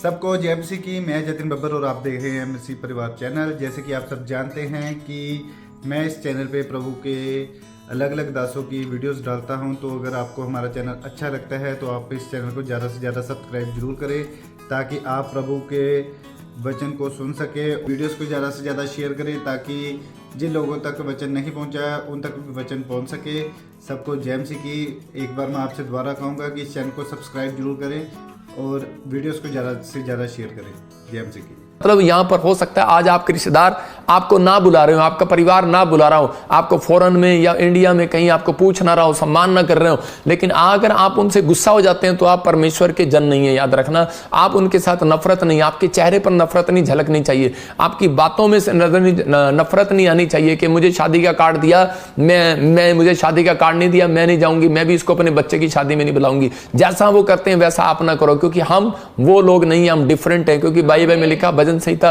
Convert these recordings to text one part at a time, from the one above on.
सबको जय मसीह की। मैं जतिन बब्बर और आप देख रहे हैं मसीह परिवार चैनल। जैसे कि आप सब जानते हैं कि मैं इस चैनल पे प्रभु के अलग अलग दासों की वीडियोस डालता हूं, तो अगर आपको हमारा चैनल अच्छा लगता है तो आप इस चैनल को ज़्यादा से ज़्यादा सब्सक्राइब जरूर करें, ताकि आप प्रभु के वचन को सुन सके। वीडियोस को ज़्यादा से ज़्यादा शेयर करें, ताकि जिन लोगों तक वचन नहीं पहुंचा उन तक भी वचन पहुंच सके। सबको जय मसीह की। एक बार मैं आपसे दोबारा कहूँगा कि इस चैनल को सब्सक्राइब जरूर करें और वीडियोस को ज़्यादा से ज़्यादा शेयर करें। जय मसीह की। मतलब यहाँ पर हो सकता है आज आपके रिश्तेदार आपको ना बुला रहे हो, आपका परिवार ना बुला रहा हो, आपको फॉरेन में या इंडिया में कहीं आपको पूछ ना रहा हो, सम्मान ना कर रहे हो, लेकिन अगर आप उनसे गुस्सा हो जाते हैं तो आप परमेश्वर के जन नहीं है। याद रखना, आप उनके साथ नफरत नहीं, आपके चेहरे पर नफरत नहीं झलकनी चाहिए, आपकी बातों में से नफरत नहीं आनी चाहिए कि मुझे शादी का कार्ड दिया, मैं मुझे शादी का कार्ड नहीं दिया, मैं नहीं जाऊंगी, मैं भी इसको अपने बच्चे की शादी में नहीं बुलाऊंगी। जैसा वो करते हैं वैसा आप ना करो, क्योंकि हम वो लोग नहीं, हम डिफरेंट हैं। क्योंकि बाइबल में लिखा, भजन संहिता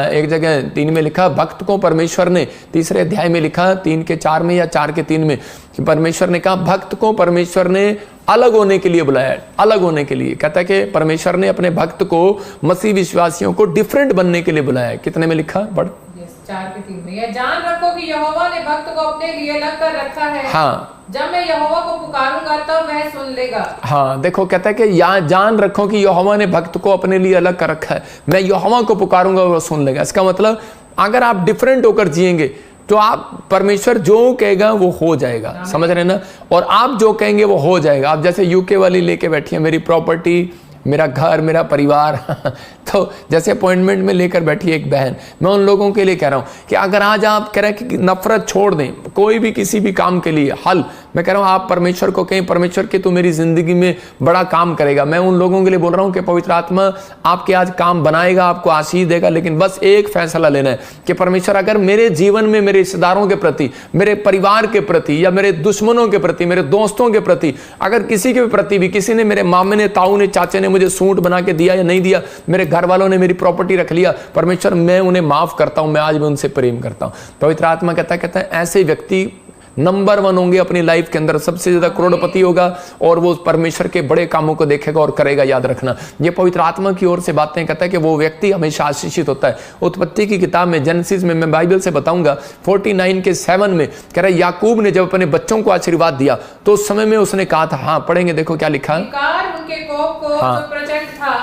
एक जगह 3 में लिखा, भक्त को परमेश्वर ने, 3रे अध्याय में लिखा 3:4 में या 4:3 में, परमेश्वर ने कहा भक्त को परमेश्वर ने अलग होने के लिए बुलाया। अलग होने के लिए कहता है कि परमेश्वर ने अपने भक्त को, मसीह विश्वासियों को डिफरेंट बनने के लिए बुलाया। कितने में लिखा? पढ़। 4:3 में, यह जान रखो कि यहोवा ने भक्त को अपने लिए अलग कर रखा है। हाँ, जब मैं यहोवा को पुकारूंगा तब वह सुन लेगा। हाँ, देखो कहता है कि या जान रखो कि यहोवा ने भक्त को अपने लिए अलग कर रखा है, मैं यहोवा को पुकारूंगा और वो सुन लेगा। इसका मतलब अगर आप डिफरेंट होकर जिएंगे तो आप, परमेश्वर जो कहेगा वो हो जाएगा। समझ रहे ना? और आप जो कहेंगे वो हो जाएगा। आप जैसे यूके वाली लेके बैठी है, मेरी प्रॉपर्टी, मेरा घर, मेरा परिवार तो जैसे अपॉइंटमेंट में लेकर बैठी है एक बहन, मैं उन लोगों के लिए कह रहा हूं कि अगर आज आप कह रहे हैं कि नफरत छोड़ दें, कोई भी किसी भी काम के लिए हल, मैं कह रहा हूं आप परमेश्वर को कहें, परमेश्वर की तो मेरी जिंदगी में बड़ा काम करेगा। मैं उन लोगों के लिए बोल रहा हूं कि पवित्र आत्मा आपके आज काम बनाएगा, आपको आशीष देगा। लेकिन बस एक फैसला लेना है कि परमेश्वर अगर मेरे जीवन में मेरे रिश्तेदारों के प्रति, मेरे परिवार के प्रति, या मेरे दुश्मनों के प्रति, मेरे दोस्तों के प्रति, अगर किसी के प्रति भी, किसी ने, मेरे मामे ने, ताऊ ने, चाचे ने मुझे सूट बना के दिया या नहीं दिया, मेरे घर वालों ने मेरी प्रॉपर्टी रख लिया, परमेश्वर मैं उन्हें माफ करता हूं, मैं आज भी उनसे प्रेम करता हूं। पवित्र आत्मा कहता है ऐसे व्यक्ति नंबर 1 होंगे अपनी लाइफ के अंदर, सबसे ज्यादा करोड़पति होगा और वो परमेश्वर के बड़े कामों को देखेगा और करेगा। याद रखना, ये पवित्र आत्मा की ओर से बातें कहता है कि वो व्यक्ति हमेशा आशीषित होता है। उत्पत्ति की किताब में, जेनेसिस में, मैं बाइबल से बताऊंगा 49:7 में कह रहा है, याकूब ने जब अपने बच्चों को आशीर्वाद दिया तो उस समय में उसने कहा था, हाँ पढ़ेंगे, देखो क्या लिखा है, उनके कोप को जो प्रचंड था,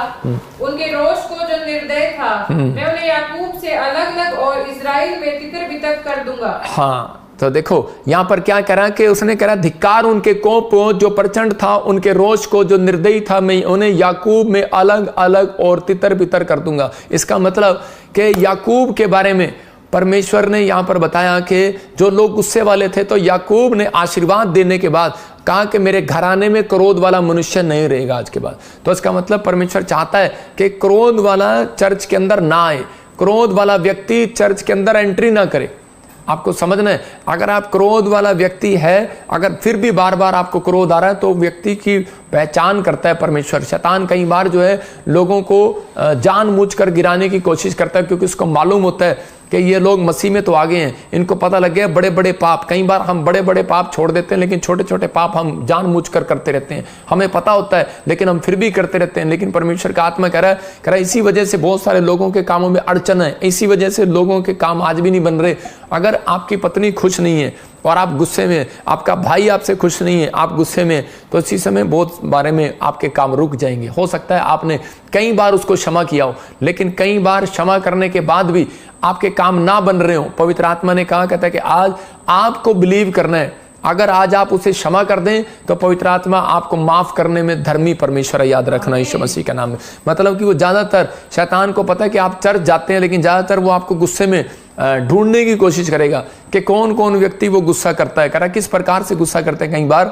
उनके रोष को जो निर्दय था, मैं उन्हें याकूब से अलग अलग और इस्राएल में तितर बितर कर दूंगा। हाँ, तो देखो यहां पर क्या करा कि उसने कहा, धिक्कार उनके कोप को जो प्रचंड था, उनके रोष को जो निर्दयी था, मैं उन्हें याकूब में अलग अलग और तितर बितर कर दूंगा। इसका मतलब कि याकूब के बारे में परमेश्वर ने यहां पर बताया कि जो लोग गुस्से वाले थे, तो याकूब ने आशीर्वाद देने के बाद कहा कि मेरे घराने में क्रोध वाला मनुष्य नहीं रहेगा आज के बाद। तो इसका मतलब परमेश्वर चाहता है कि क्रोध वाला चर्च के अंदर ना आए, क्रोध वाला व्यक्ति चर्च के अंदर एंट्री ना करे। आपको समझना है, अगर आप क्रोध वाला व्यक्ति है, अगर फिर भी बार बार आपको क्रोध आ रहा है, तो व्यक्ति की पहचान करता है परमेश्वर। शैतान कई बार जो है लोगों को जानबूझकर गिराने की कोशिश करता है, क्योंकि उसको मालूम होता है कि ये लोग मसीह में तो आगे हैं, इनको पता लग गया बड़े बड़े पाप। कई बार हम बड़े बड़े पाप छोड़ देते हैं, लेकिन छोटे छोटे पाप हम जानबूझकर करते रहते हैं, हमें पता होता है लेकिन हम फिर भी करते रहते हैं। लेकिन परमेश्वर का आत्मा कह रहा है इसी वजह से बहुत सारे लोगों के कामों में अड़चन है, इसी वजह से लोगों के काम आज भी नहीं बन रहे। अगर आपकी पत्नी खुश नहीं है और आप गुस्से में, आपका भाई आपसे खुश नहीं है, आप गुस्से में, तो इसी समय बहुत बारे में आपके काम रुक जाएंगे। हो सकता है आपने कई बार उसको क्षमा किया हो, लेकिन कई बार क्षमा करने के बाद भी आपके काम ना बन रहे हो। पवित्र आत्मा ने कहा, कहता है कि आज आपको बिलीव करना है, अगर आज आप उसे क्षमा कर दें तो पवित्र आत्मा आपको माफ करने में धर्मी परमेश्वर है। याद रखना, यीशु मसीह का नाम है। मतलब कि वो ज्यादातर, शैतान को पता है कि आप चर्च जाते हैं, लेकिन ज्यादातर वो आपको गुस्से में ढूंढने की कोशिश करेगा कि कौन कौन व्यक्ति वो गुस्सा करता है। करा किस प्रकार से गुस्सा करते हैं, कई बार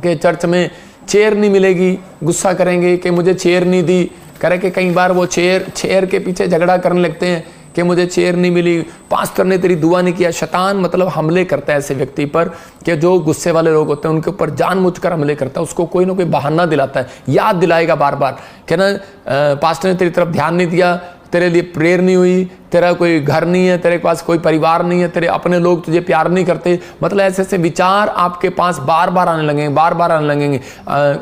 कि चर्च में चेयर नहीं मिलेगी, गुस्सा करेंगे कि मुझे चेयर नहीं दी। करे कि कई बार वो चेयर के पीछे झगड़ा करने लगते हैं कि मुझे चेयर नहीं मिली, पास्टर ने तेरी दुआ नहीं किया। शैतान मतलब हमले करता है ऐसे व्यक्ति पर कि जो गुस्से वाले लोग होते हैं उनके ऊपर जानबूझकर हमले करता है, उसको कोई ना कोई बहाना दिलाता है, याद दिलाएगा बार बार कि ना पास्टर ने तेरी तरफ ध्यान नहीं दिया, तेरे लिए प्रेयर नहीं हुई, तेरा कोई घर नहीं है, तेरे पास कोई परिवार नहीं है, तेरे अपने लोग तुझे प्यार नहीं करते, मतलब ऐसे ऐसे विचार आपके पास बार बार आने लगेंगे, बार बार आने लगेंगे।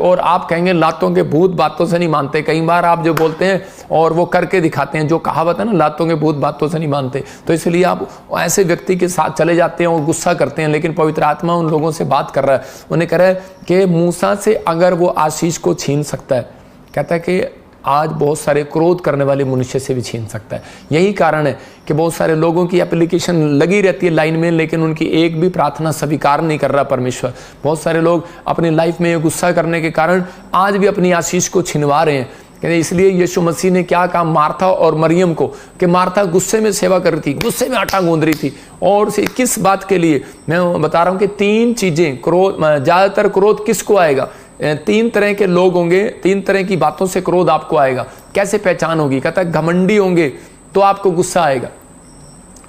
और आप कहेंगे लातों के भूत बातों से नहीं मानते। कई बार आप जो बोलते हैं और वो करके दिखाते हैं, जो कहावत है ना, लातों के भूत बातों से नहीं मानते, तो इसलिए आप ऐसे व्यक्ति के साथ चले जाते हैं और गुस्सा करते हैं। लेकिन पवित्र आत्मा उन लोगों से बात कर रहा है, उन्हें कह रहा है कि मूसा से अगर वो आशीष को छीन सकता है, कहता है कि आज बहुत सारे क्रोध करने वाले मनुष्य से भी छीन सकता है। यही कारण है कि बहुत सारे लोगों की एप्लीकेशन लगी रहती है लाइन में, लेकिन उनकी एक भी प्रार्थना स्वीकार नहीं कर रहा परमेश्वर। बहुत सारे लोग अपनी लाइफ में गुस्सा करने के कारण आज भी अपनी आशीष को छिनवा रहे हैं। कहते इसलिए यीशु मसीह ने क्या कहा मार्था और मरियम को, कि मार्था गुस्से में सेवा कर रही थी, गुस्से में आटा गूंद रही थी। और किस बात के लिए मैं बता रहा हूँ कि 3 चीजें, क्रोध, ज्यादातर क्रोध किसको आएगा? 3 तरह के लोग होंगे, 3 तरह की बातों से क्रोध आपको आएगा। कैसे पहचान होगी? कहता है घमंडी होंगे तो आपको गुस्सा आएगा।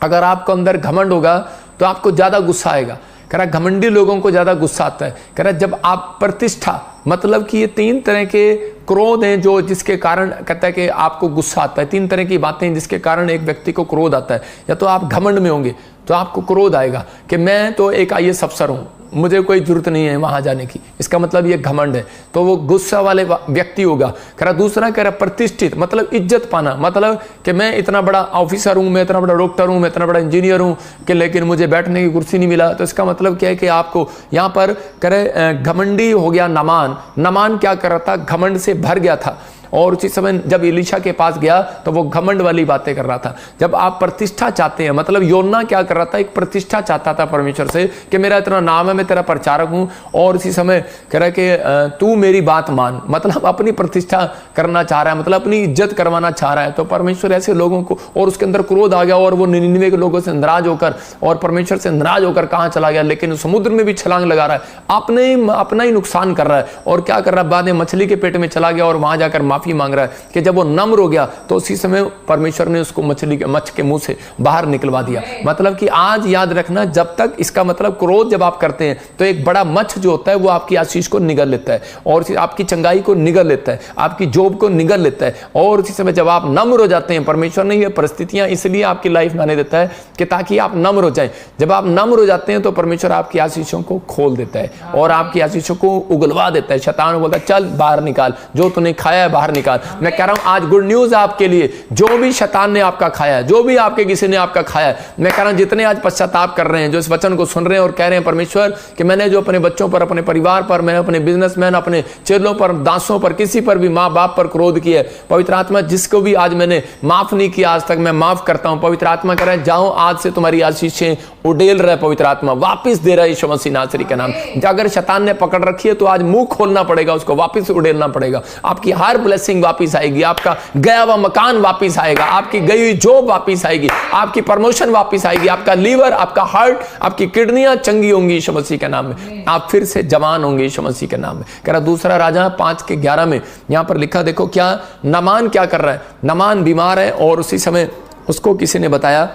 अगर आपको अंदर घमंड होगा तो आपको ज्यादा गुस्सा आएगा। कह रहा घमंडी लोगों को ज्यादा गुस्सा आता है। कह रहा जब आप प्रतिष्ठा, मतलब कि ये 3 तरह के क्रोध हैं जो जिसके कारण कहता है कि आपको गुस्सा आता है। 3 तरह की बातें जिसके कारण एक व्यक्ति को क्रोध आता है। या तो आप घमंड में होंगे तो आपको क्रोध आएगा कि मैं तो एक IAS अफसर हूं, मुझे कोई जरूरत नहीं है वहां जाने की, इसका मतलब ये घमंड है, तो वो गुस्सा वाले व्यक्ति होगा। कह रहा दूसरा, कह रहा प्रतिष्ठित, मतलब इज्जत पाना, मतलब कि मैं इतना बड़ा ऑफिसर हूं, मैं इतना बड़ा डॉक्टर हूं, मैं इतना बड़ा इंजीनियर हूं कि लेकिन मुझे बैठने की कुर्सी नहीं मिला। तो इसका मतलब क्या है कि आपको यहाँ पर कह रहे घमंडी हो गया नमान क्या कर रहा था? घमंड से भर गया था। और उसी समय जब एलीशा के पास गया तो वो घमंड वाली बातें कर रहा था। जब आप प्रतिष्ठा चाहते हैं, मतलब योना क्या कर रहा था? एक प्रतिष्ठा चाहता था परमेश्वर से कि मेरा इतना नाम है, मैं तेरा प्रचारक हूं। और उसी समय कह रहा है कि तू मेरी बात मान, मतलब अपनी प्रतिष्ठा करना चाह रहा है, मतलब अपनी इज्जत करवाना चाह रहा है। तो परमेश्वर ऐसे लोगों को, और उसके अंदर क्रोध आ गया और वो 99 के लोगों से नाराज होकर और परमेश्वर से नाराज होकर कहां चला गया? लेकिन समुद्र में भी छलांग लगा रहा है, अपना ही नुकसान कर रहा है। और क्या कर रहा है? बाद में मछली के पेट में चला गया और वहां जाकर माफी मांग रहा है कि जब वो नम्र हो गया तो उसी समय परमेश्वर ने उसको मच्छ के मुंह से बाहर निकलवा दिया। मतलब कि आज याद रखना, जब तक, इसका मतलब क्रोध जब आप करते हैं तो एक बड़ा मच्छ जो होता है वो आपकी आशीष को निगल लेता है और आपकी चंगाई को निगल लेता है, आपकी जॉब को निगल लेता है। और उसी समय जब आप नम्र हो जाते हैं, परमेश्वर ने ये परिस्थितियां इसलिए आपकी लाइफ में आने देता है कि ताकि आप नम्र हो जाएं। जब आप नम्र हो जाते हैं तो परमेश्वर आपकी आशीषों को खोल देता है और आपकी आशीषों को उगलवा देता है। शैतान बोलता है चल बाहर निकाल, जो तूने खाया है बाहर निकाल। मैं कह रहा हूं आज गुड न्यूज आपके लिए, जो भी शैतान ने आपका खाया है, जो भी आपके किसी ने आपका खाया है, मैं कह रहा हूं जितने आज पश्चाताप कर रहे हैं, जो इस वचन को सुन रहे हैं और कह रहे हैं परमेश्वर कि मैंने जो अपने बच्चों पर, अपने परिवार पर, मैंने अपने बिजनेसमैन, अपने चेलों पर, दासों पर, किसी पर भी, माँ बाप पर क्रोध किया है, पवित्र आत्मा जिसको भी आज मैंने माफ नहीं किया आज तक, मैं माफ करता हूं। पवित्र आत्मा कह रहा है जाओ, आज से तुम्हारी आशीषें उड़ेल रहा है, पवित्र आत्मा वापिस दे रहा है यीशु मसीह नासरी के नाम। अगर शैतान ने पकड़ रखी है तो आज मुंह खोलना पड़ेगा, उसको वापिस उड़ेलना पड़ेगा। आपकी हर ब्लेसिंग वापिस आएगी, आपका गया हुआ मकान वापिस आएगा, आपकी गई हुई जॉब वापिस आएगी, आपकी प्रमोशन वापिस आएगी, आपका लीवर, आपका हार्ट, आपकी किडनियां चंगी होंगी यीशु मसीह के नाम में, आप फिर से जवान होंगे यीशु मसीह के नाम में। कह रहा दूसरा राजा 5:11 में यहां पर लिखा, देखो क्या नामान क्या कर रहा है। नामान बीमार है और उसी समय उसको किसी ने बताया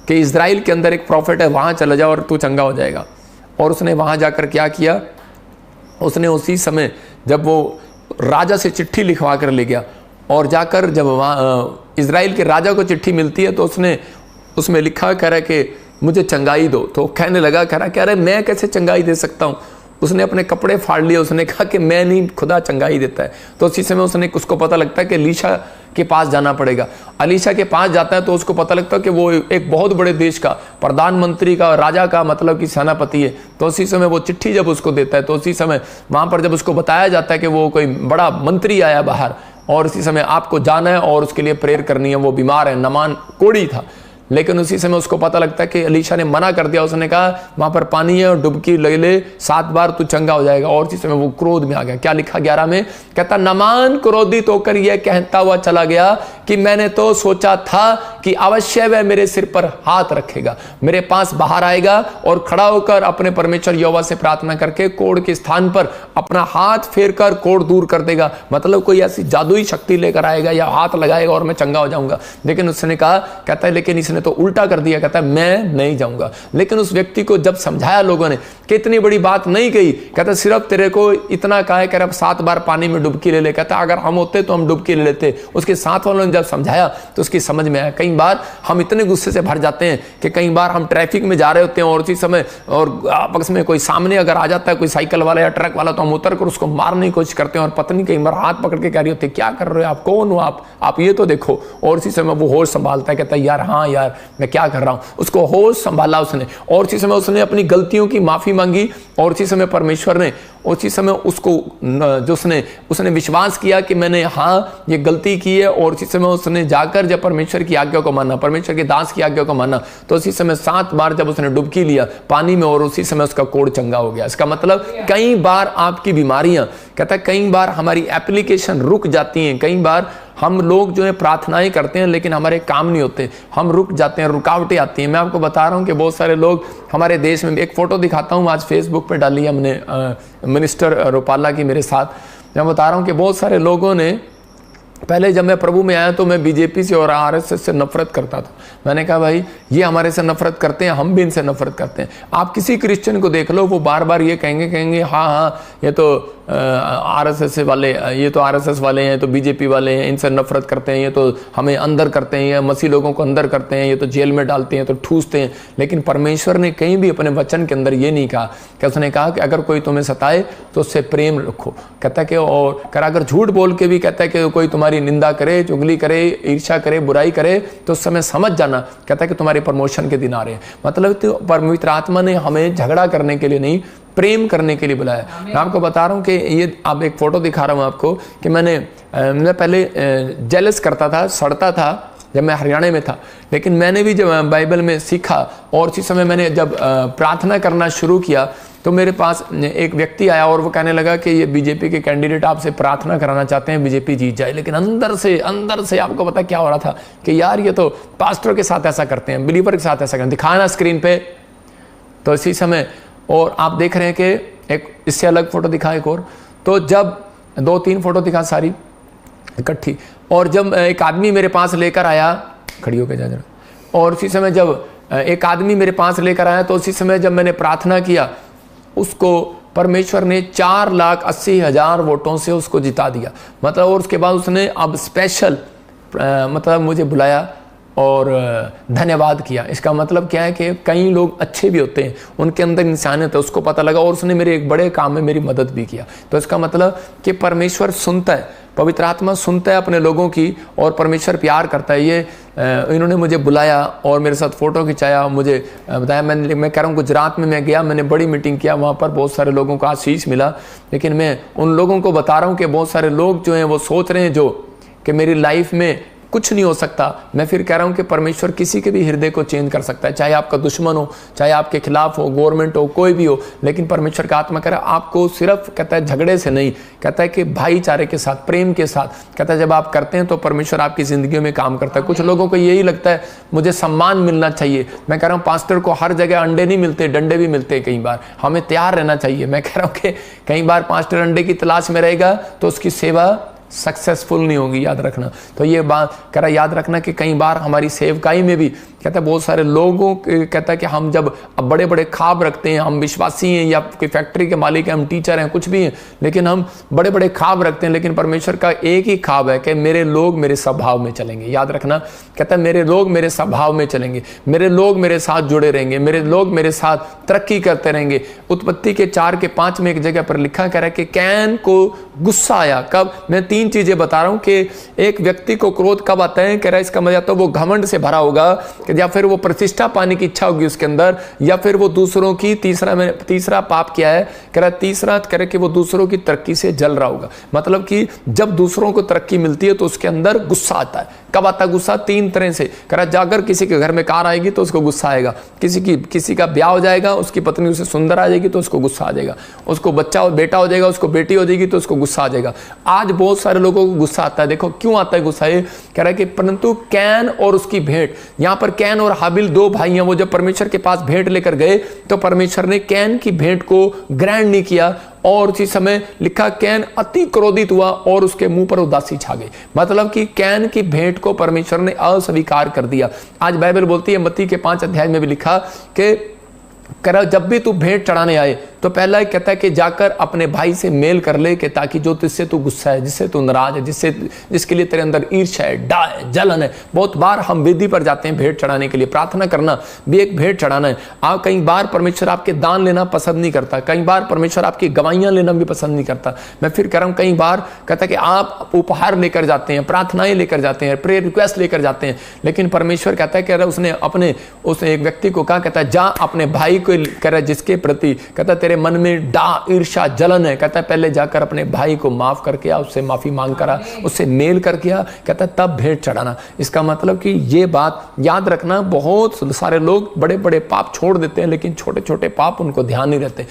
कि इजराइल के अंदर एक प्रॉफिट है, वहां चला जाओ और तू चंगा हो जाएगा। और उसने वहां जाकर क्या किया, उसने उसी समय जब वो राजा से चिट्ठी लिखवा कर ले गया और जाकर जब वहाँ इजराइल के राजा को चिट्ठी मिलती है तो उसने उसमें लिखा, कह रहा है कि मुझे चंगाई दो। तो कहने लगा, कह रहा है मैं कैसे चंगाई दे सकता हूँ। उसने अपने कपड़े फाड़ लिए, उसने कहा कि मैं नहीं, खुदा चंगाई देता है। तो उसी समय उसको पता लगता है कि एलीशा के पास जाना पड़ेगा। एलीशा के पास जाता है तो उसको पता लगता है कि वो एक बहुत बड़े देश का प्रधानमंत्री का, राजा का, मतलब कि सेनापति है। तो उसी समय वो चिट्ठी जब उसको देता है तो उसी समय वहां पर जब उसको बताया जाता है कि वो कोई बड़ा मंत्री आया बाहर और उसी समय आपको जाना है और उसके लिए प्रेयर करनी है, वो बीमार है, नामान कोढ़ी था। लेकिन उसी समय उसको पता लगता है कि एलीशा ने मना कर दिया, उसने कहा वहां पर पानी है और डुबकी ले 7 बार तू चंगा हो जाएगा। और उसी समय वो क्रोध में आ गया। क्या लिखा 11 में, कहता नामान क्रोधित होकर यह कहता हुआ चला गया कि मैंने तो सोचा था कि अवश्य वह मेरे सिर पर हाथ रखेगा, मेरे पास बाहर आएगा और खड़ा होकर अपने परमेश्वर यहोवा से प्रार्थना करके कोढ़ के स्थान पर अपना हाथ फेर कर कोढ़ दूर कर देगा। मतलब कोई ऐसी जादुई शक्ति लेकर आएगा या हाथ लगाएगा और मैं चंगा हो जाऊंगा। लेकिन उसने कहा, कहता है लेकिन इसने उसने तो उल्टा कर दिया, कहता है मैं नहीं जाऊंगा। लेकिन उस व्यक्ति को जब समझाया लोगों ने कि इतनी बड़ी बात नहीं कही, कहता सिर्फ तेरे को इतना कहा है कि अब 7 बार पानी में डुबकी ले ले। कहता अगर हम होते तो हम डुबकी ले लेते। उसके साथ वालों ने जब समझाया तो उसकी समझ में आया। कई बार हम इतने गुस्से से भर जाते हैं कि कई बार हम ट्रैफिक में जा रहे होते हैं और उसी समय और आपस में कोई सामने अगर आ जाता है कोई साइकिल वाला या ट्रक वाला, तो हम उतर कर उसको मारने की कोशिश करते हैं और पत्नी कई बार हाथ पकड़ के कह रही होती है क्या कर रहे हो आप, कौन हो आप ये तो देखो। और उसी समय वो होश संभालता है, कहता है यार हाँ यार मैं क्या कर रहा हूँ। उसको होश संभाला उसने और उसी समय उसने अपनी गलतियों की माफी मांगी और उसी समय परमेश्वर ने उसी समय उसको जो उसने विश्वास किया कि मैंने हाँ ये गलती की है। और उसी समय उसने जाकर जब परमेश्वर की आज्ञा को माना, परमेश्वर के दास की आज्ञा को माना, तो उसी समय 7 बार जब उसने डुबकी लिया पानी में और उसी समय उसका कोढ़ चंगा हो गया। इसका मतलब कई बार आपकी बीमारियां, कहता है कई बार हमारी एप्लीकेशन रुक जाती हैं। कई बार हम लोग जो है प्रार्थनाएं करते हैं लेकिन हमारे काम नहीं होते, हम रुक जाते हैं, रुकावटें आती हैं। मैं आपको बता रहा हूं कि बहुत सारे लोग हमारे देश में, एक फोटो दिखाता हूं आज फेसबुक पे डाली हमने मिनिस्टर रूपाला की मेरे साथ। मैं बता रहा हूं कि बहुत सारे लोगों ने, पहले जब मैं प्रभु में आया तो मैं बीजेपी से और आरएसएस से नफरत करता था। मैंने कहा भाई ये हमारे से नफरत करते हैं, हम भी इनसे नफरत करते हैं। आप किसी क्रिश्चियन को देख लो, वो बार बार ये कहेंगे हाँ ये तो आरएसएस वाले, ये तो आरएसएस वाले हैं, तो बीजेपी वाले हैं, इनसे नफरत करते हैं, ये तो हमें अंदर करते हैं, या मसीह लोगों को अंदर करते हैं, ये तो जेल में डालते हैं, तो ठूसते हैं। लेकिन परमेश्वर ने कहीं भी अपने वचन के अंदर ये नहीं कहा कि उसने कहा कि अगर कोई तुम्हें सताए तो उससे प्रेम रखो। कहता है कि और अगर झूठ बोल के भी कहता है कि कोई तुम्हारी निंदा करे, चुगली करे, ईर्ष्या करे, बुराई करे, तो उस समय समझ जाना, कहता है कि तुम्हारे प्रमोशन के दिन आ रहे हैं। मतलब तो पवित्र आत्मा ने हमें झगड़ा करने के लिए नहीं, प्रेम करने के लिए बुलाया। मैं आपको बता रहा हूँ कि ये अब एक फोटो दिखा रहा हूँ आपको कि मैं पहले जेलस करता था, सड़ता था जब मैं हरियाणा में था। लेकिन मैंने भी जब बाइबल में सीखा और उसी समय मैंने जब प्रार्थना करना शुरू किया तो मेरे पास एक व्यक्ति आया और वो कहने लगा कि ये बीजेपी के कैंडिडेट आपसे प्रार्थना कराना चाहते हैं, बीजेपी जीत जाए। लेकिन अंदर से आपको पता क्या हो रहा था कि यार ये तो पास्टर के साथ ऐसा करते हैं, बिलीवर के साथ ऐसा करते हैं, दिखाना स्क्रीन पे। तो इसी समय और आप देख रहे हैं कि एक इससे अलग फोटो दिखा एक और, तो जब 2-3 फोटो दिखा सारी इकट्ठी, और जब एक आदमी मेरे पास लेकर आया, खड़ी होकर जा जरा, और उसी समय जब एक आदमी मेरे पास लेकर आया तो उसी समय जब मैंने प्रार्थना किया, उसको परमेश्वर ने 4,80,000 वोटों से उसको जिता दिया। मतलब और उसके बाद उसने अब स्पेशल मतलब मुझे बुलाया और धन्यवाद किया। इसका मतलब क्या है कि कई लोग अच्छे भी होते हैं, उनके अंदर इंसानियत है, उसको पता लगा और उसने मेरे एक बड़े काम में मेरी मदद भी किया। तो इसका मतलब कि परमेश्वर सुनता है, पवित्र आत्मा सुनता है अपने लोगों की, और परमेश्वर प्यार करता है। ये इन्होंने मुझे बुलाया और मेरे साथ फ़ोटो खिंचाया, मुझे बताया। मैं कह रहा हूँ गुजरात में मैं गया, मैंने बड़ी मीटिंग किया, वहाँ पर बहुत सारे लोगों को आशीष मिला। लेकिन मैं उन लोगों को बता रहा हूँ कि बहुत सारे लोग जो हैं वो सोच रहे हैं जो कि मेरी लाइफ में कुछ नहीं हो सकता। मैं फिर कह रहा हूं कि परमेश्वर किसी के भी हृदय को चेंज कर सकता है, चाहे आपका दुश्मन हो, चाहे आपके खिलाफ हो, गवर्नमेंट हो, कोई भी हो। लेकिन परमेश्वर का आत्मा कह रहा है आपको सिर्फ, कहता है झगड़े से नहीं, कहता है कि भाईचारे के साथ, प्रेम के साथ, कहता है जब आप करते हैं तो परमेश्वर आपकी जिंदगियों में काम करता है। कुछ लोगों को यही लगता है मुझे सम्मान मिलना चाहिए। मैं कह रहा हूँ पास्टर को हर जगह अंडे नहीं मिलते, डंडे भी मिलते हैं। कई बार हमें तैयार रहना चाहिए। मैं कह रहा हूँ कि कई बार पास्टर अंडे की तलाश में रहेगा तो उसकी सेवा सक्सेसफुल नहीं होगी, याद रखना। तो ये बात कह रहा याद रखना कि कई बार हमारी सेवकाई में भी कहता है बहुत सारे लोगों कहता है कि हम जब बड़े बड़े ख्वाब रखते हैं, हम विश्वासी हैं या कोई फैक्ट्री के मालिक हैं, हम टीचर हैं, कुछ भी हैं, लेकिन हम बड़े बड़े ख्वाब रखते हैं। लेकिन परमेश्वर का एक ही ख्वाब है कि मेरे लोग मेरे स्वभाव में चलेंगे। याद रखना, कहता है मेरे लोग मेरे स्वभाव में चलेंगे, मेरे लोग मेरे साथ जुड़े रहेंगे, मेरे लोग मेरे साथ तरक्की करते रहेंगे। उत्पत्ति के 4:5 में एक जगह पर लिखा कह रहा है कि कैन को गुस्सा आया। कब? मैं 3 चीजें बता रहा हूं कि एक व्यक्ति को क्रोध कब आता है। कह रहा है इसका मतलब तो वो घमंड से भरा होगा, या फिर वो प्रतिष्ठा पाने की इच्छा होगी उसके अंदर, या फिर वो दूसरों की तीसरा पाप किया है। कह रहा तीसरा कह रहा कि वो दूसरों की तरक्की से जल रहा होगा। मतलब कि जब दूसरों को तरक्की मिलती है तो उसके अंदर गुस्सा आता है। कब आता है गुस्सा? 3 तरह से। कह रहा जाकर किसी के घर में कार आएगी तो उसको गुस्सा आएगा, किसी का ब्याह हो जाएगा, उसकी पत्नी उसे सुंदर आ जाएगी तो उसको गुस्सा आ जाएगा, उसको बच्चा बेटा हो जाएगा, उसको बेटी हो जाएगी तो उसको गुस्सा आ जाएगा। आज बहुत सारे सारे लोगों को गुस्सा आता है। देखो क्यों आता है गुस्सा, ये कह रहा है कि परंतु कैन और उसकी भेंट, यहां पर कैन और हाबिल दो भाई हैं, वो जब परमेश्वर के पास भेंट लेकर गए तो परमेश्वर ने कैन की भेंट को ग्रहण नहीं किया, और उसी समय लिखा कैन अति क्रोधित हुआ और उसके मुंह पर उदासी छा गई। मतलब कि कैन की भेंट को परमेश्वर ने अस्वीकार कर दिया। आज बाइबल बोलती है, मत्ती के 5 अध्याय में भी लिखा कि करा जब भी तू भेंट चढ़ाने आए तो पहला ही कहता है कि जाकर अपने भाई से मेल कर ले, कि ताकि जो तुझसे तू गुस्सा है, जिससे तू नाराज है, जिसके लिए तेरे अंदर ईर्ष्या है, डा है, जलन है। बहुत बार हम वेदी पर जाते हैं भेंट चढ़ाने के लिए, प्रार्थना करना भी एक भेंट चढ़ाना है। आप कई बार परमेश्वर आपके दान लेना पसंद नहीं करता, कई बार परमेश्वर आपकी गवाहियां लेना भी पसंद नहीं करता। मैं फिर कह रहा हूं, कई बार कहता है कि आप उपहार लेकर जाते हैं, प्रार्थनाएं लेकर जाते हैं, प्रेयर रिक्वेस्ट लेकर जाते हैं, लेकिन परमेश्वर कहता है कि उसने उस एक व्यक्ति को कहा, कहता है जा अपने भाई को, कह रहा है जिसके प्रति कहता है तेरे मन में डा ईर्ष्या जलन है, कहता है पहले जाकर अपने भाई को माफ करके आ, उससे माफी मांग कर आ, उससे मेल करके आ, कहता है तब भेंट चढ़ाना। इसका मतलब कि ये बात याद रखना, बहुत सारे लोग बड़े बड़े पाप छोड़ देते हैं लेकिन छोटे छोटे पाप उनको ध्यान नहीं रहते।